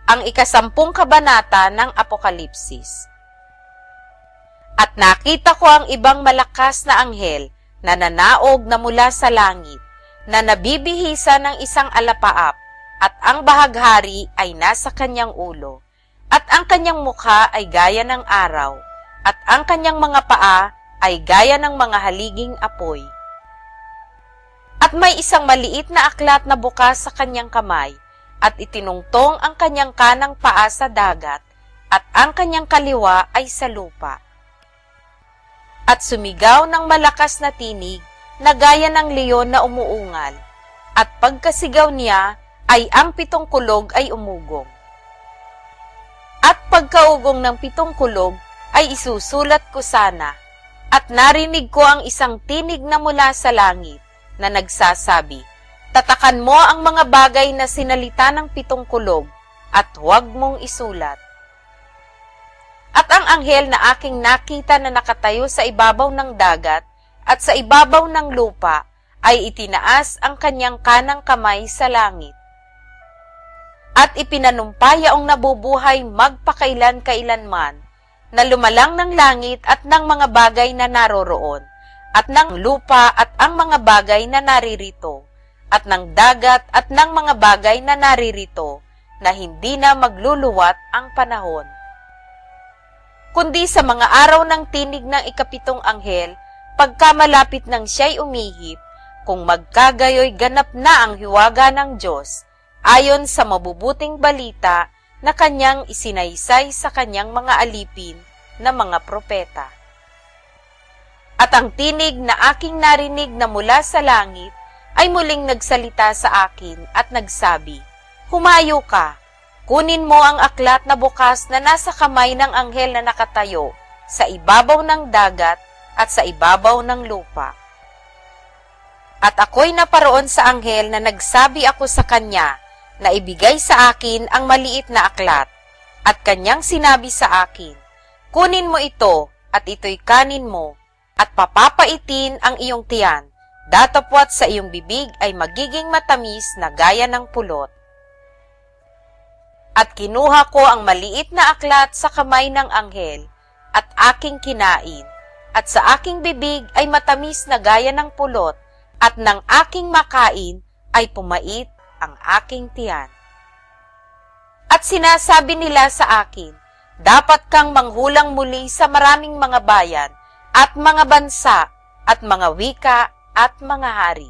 ang 10 kabanata ng Apokalipsis. At nakita ko ang ibang malakas na anghel na nanaog na mula sa langit, na nabibihisa ng isang alapaap, at ang bahaghari ay nasa kanyang ulo, at ang kanyang mukha ay gaya ng araw, at ang kanyang mga paa ay gaya ng mga haliging apoy. At may isang maliit na aklat na bukas sa kanyang kamay, at itinungtong ang kanyang kanang paa sa dagat, at ang kanyang kaliwa ay sa lupa. At sumigaw ng malakas na tinig na gaya ng leon na umuungal, at pagkasigaw niya ay ang 7 kulog ay umugong. At pagkaugong ng 7 kulog ay isusulat ko sana, at narinig ko ang isang tinig na mula sa langit na nagsasabi, "Tatakan mo ang mga bagay na sinalita ng 7 kulog at huwag mong isulat." At ang anghel na aking nakita na nakatayo sa ibabaw ng dagat at sa ibabaw ng lupa ay itinaas ang kanyang kanang kamay sa langit. At ipinanumpayaong nabubuhay magpakailan-kailanman, na lumalang ng langit at ng mga bagay na naroroon, at ng lupa at ang mga bagay na naririto, at ng dagat at ng mga bagay na naririto, na hindi na magluluwat ang panahon. Kundi sa mga araw ng tinig ng 7 anghel, pagka malapit ng siya'y umihip, kung magkagayoy ganap na ang hiwaga ng Diyos, ayon sa mabubuting balita na kanyang isinaysay sa kanyang mga alipin na mga propeta. At ang tinig na aking narinig na mula sa langit ay muling nagsalita sa akin at nagsabi, "Humayo ka, kunin mo ang aklat na bukas na nasa kamay ng anghel na nakatayo sa ibabaw ng dagat at sa ibabaw ng lupa." At ako'y naparoon sa anghel na nagsabi ako sa kanya na ibigay sa akin ang maliit na aklat, at kanyang sinabi sa akin, "Kunin mo ito at ito'y kanin mo, at papapaitin ang iyong tiyan, datapwat sa iyong bibig ay magiging matamis na gaya ng pulot." At kinuha ko ang maliit na aklat sa kamay ng anghel, at aking kinain, at sa aking bibig ay matamis na gaya ng pulot, at ng aking makain ay pumait ang aking tiyan. At sinasabi nila sa akin, "Dapat kang manghulang muli sa maraming mga bayan, at mga bansa, at mga wika, at mga hari."